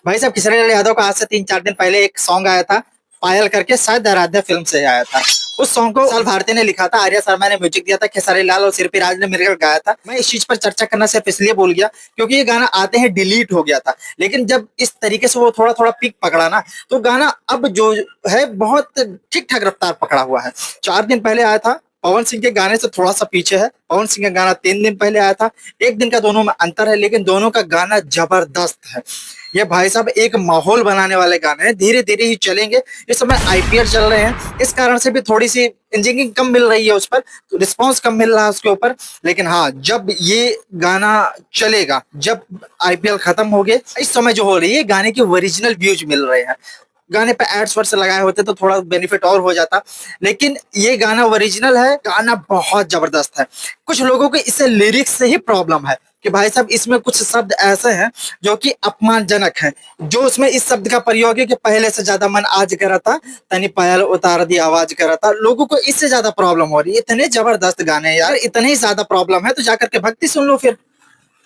भाई साहब किशोर लाल यादव का आज से 3-4 दिन पहले एक सॉन्ग आया था, पायल करके, शायद आराध्या फिल्म से आया था। उस सॉन्ग को साल भारती ने लिखा था, आर्या शर्मा ने म्यूजिक दिया था, खेसारी लाल और सिरपी राज ने मिलकर गाया था। मैं इस चीज पर चर्चा करना सिर्फ इसलिए बोल गया क्योंकि ये गाना आते हैं डिलीट हो गया था, लेकिन जब इस तरीके से वो थोड़ा थोड़ा पीक पकड़ा ना, तो गाना अब जो है बहुत ठीक ठाक रफ्तार पकड़ा हुआ है। 4 दिन पहले आया था, पवन सिंह के गाने से थोड़ा सा पीछे है। पवन सिंह का गाना 3 दिन पहले आया था। एक दिन का दोनों में अंतर है, लेकिन दोनों का गाना जबरदस्त है। ये भाई साहब एक माहौल बनाने वाले गाने हैं, धीरे धीरे ही चलेंगे। इस समय आईपीएल चल रहे हैं, इस कारण से भी थोड़ी सी इंजीनियरिंग कम मिल रही है, उस पर रिस्पॉन्स कम मिल रहा है उसके ऊपर। लेकिन हाँ, जब ये गाना चलेगा, जब आईपीएल खत्म हो गए, इस समय जो हो रही है गाने की ओरिजिनल व्यूज मिल रहे हैं। गाने पे एड्स वर्ड्स लगाए होते तो थोड़ा बेनिफिट और हो जाता, लेकिन ये गाना ओरिजिनल है, गाना बहुत जबरदस्त है। कुछ लोगों को इससे लिरिक्स से ही प्रॉब्लम है कि भाई साहब इसमें कुछ शब्द ऐसे हैं जो कि अपमानजनक हैं। जो उसमें इस शब्द का प्रयोग है कि पहले से ज्यादा मन आज करा था, तनी पायल उतार दी आवाज करा था। लोगों को इससे ज्यादा प्रॉब्लम हो रही है। इतने जबरदस्त गाने हैं यार, इतने ही ज्यादा प्रॉब्लम है तो जाकर के भक्ति सुन लो फिर।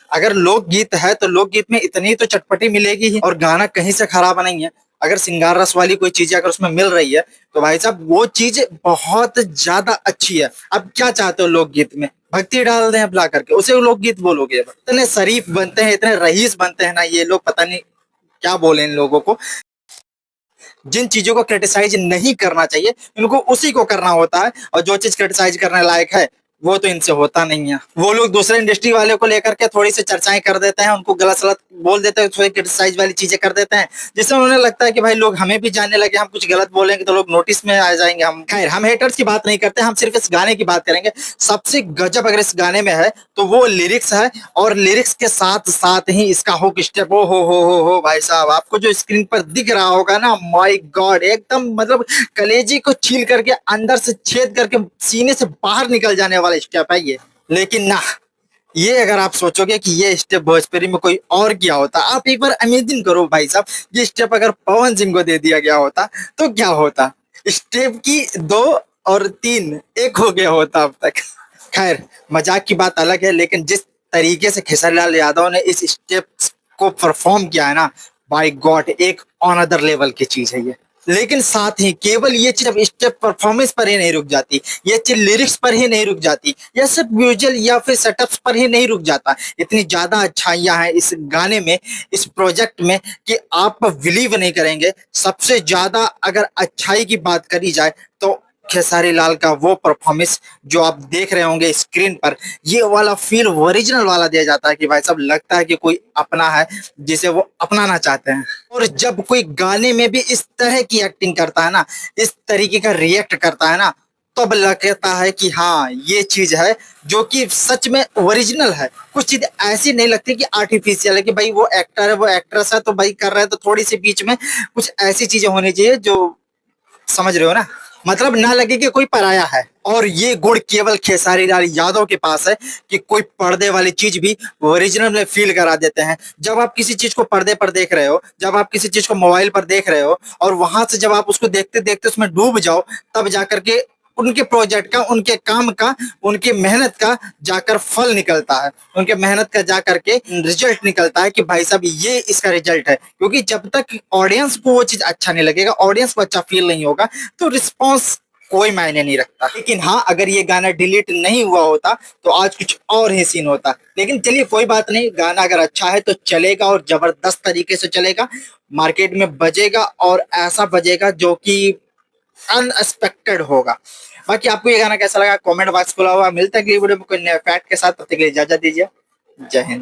अगर लोकगीत है तो लोकगीत में इतनी तो चटपटी मिलेगी ही, और गाना कहीं से खराब नहीं है। अगर सिंगार रस वाली कोई चीज अगर उसमें मिल रही है तो भाई साहब वो चीज बहुत ज्यादा अच्छी है। अब क्या चाहते हो लोकगीत में? भक्ति डाल दें अब ला करके, उसे लोकगीत बोलोगे? इतने शरीफ बनते हैं, इतने रईस बनते हैं ना ये लोग, पता नहीं क्या बोले इन लोगों को। जिन चीजों को क्रिटिसाइज नहीं करना चाहिए इनको उसी को करना होता है, और जो चीज क्रिटिसाइज करने लायक है वो तो इनसे होता नहीं है। वो लोग दूसरे इंडस्ट्री वाले को लेकर के थोड़ी सी चर्चाएं कर देते हैं, उनको गलत सलत बोल देते हैं, थोड़ी क्रिटिसाइज वाली चीजें कर देते हैं, जिससे उन्हें लगता है कि भाई लोग हमें भी जानने लगे, हम कुछ गलत बोलेंगे तो लोग नोटिस में आ जाएंगे। हम खैर, हम हेटर्स की बात नहीं करते, हम सिर्फ इस गाने की बात करेंगे। सबसे गजब अगर इस गाने में है तो वो लिरिक्स है, और लिरिक्स के साथ साथ ही इसका हुक स्टेप। ओ हो भाई साहब, आपको जो स्क्रीन पर दिख रहा होगा ना, माय गॉड, एकदम मतलब कलेजी को छील करके अंदर से छेद करके सीने से बाहर निकल जाने वाला स्टेप है ये। लेकिन ना, ये अगर आप सोचोगे कि ये स्टेप भोजपुरी में कोई और किया होता, आप एक बार इमेजिन करो भाई साहब, ये स्टेप अगर पवन सिंह को दे दिया गया होता तो क्या होता? स्टेप की 2 और 3 एक हो गया होता अब तक। खैर, मजाक की बात अलग है, लेकिन जिस तरीके से खेसारी लाल यादव ने इस स्टेप को परफॉर्म किया है ना, बाय गॉड, एक ऑन अदर लेवल की चीज है ये। लेकिन साथ ही केवल ये चीज अब स्टेप परफॉर्मेंस पर ही नहीं रुक जाती, ये चीज लिरिक्स पर ही नहीं रुक जाती, या सिर्फ विजुअल या फिर सेटअप्स पर ही नहीं रुक जाता। इतनी ज्यादा अच्छाइयां हैं इस गाने में, इस प्रोजेक्ट में, कि आप बिलीव नहीं करेंगे। सबसे ज्यादा अगर अच्छाई की बात करी जाए तो खेसारी लाल का वो परफॉर्मेंस जो आप देख रहे होंगे स्क्रीन पर, ये वाला फील ओरिजिनल वाला दिया जाता है कि भाई साहब लगता है कि कोई अपना है जिसे वो अपनाना चाहते हैं। और जब कोई गाने में भी इस तरह की एक्टिंग करता है ना, इस तरीके का रिएक्ट करता है ना, तब लगता है कि हाँ, ये चीज है जो कि सच में ओरिजिनल है। कुछ चीज ऐसी नहीं लगती कि आर्टिफिशियल है, कि भाई वो एक्टर है वो एक्ट्रेस है तो भाई कर रहे हैं, तो थोड़ी सी बीच में कुछ ऐसी चीजें होनी चाहिए जो, समझ रहे हो ना, मतलब ना लगे कि कोई पराया है। और ये गुण केवल खेसारी लाल यादव के पास है कि कोई पर्दे वाली चीज भी ओरिजिनल में फील करा देते हैं। जब आप किसी चीज को पर्दे पर देख रहे हो, जब आप किसी चीज को मोबाइल पर देख रहे हो, और वहां से जब आप उसको देखते देखते उसमें डूब जाओ, तब जाकर के उनके प्रोजेक्ट का, उनके काम का, उनकी मेहनत का जाकर फल निकलता है, उनके मेहनत का जाकर के रिजल्ट निकलता है कि भाई साहब ये इसका रिजल्ट है। क्योंकि जब तक ऑडियंस को वो चीज अच्छा नहीं लगेगा, ऑडियंस को अच्छा फील नहीं होगा, तो रिस्पॉन्स कोई मायने नहीं रखता। लेकिन हाँ, अगर ये गाना डिलीट नहीं हुआ होता तो आज कुछ और ही सीन होता। लेकिन चलिए कोई बात नहीं, गाना अगर अच्छा है तो चलेगा, और जबरदस्त तरीके से चलेगा, मार्केट में बजेगा, और ऐसा बजेगा जो कि अनएक्सपेक्टेड होगा। बाकी आपको ये गाना कैसा लगा, कमेंट बॉक्स खुला हुआ। मिलता है अगली वीडियो में कोई नए फैक्ट के साथ, तब तक के लिए इजाजत दीजिए। जय हिंद।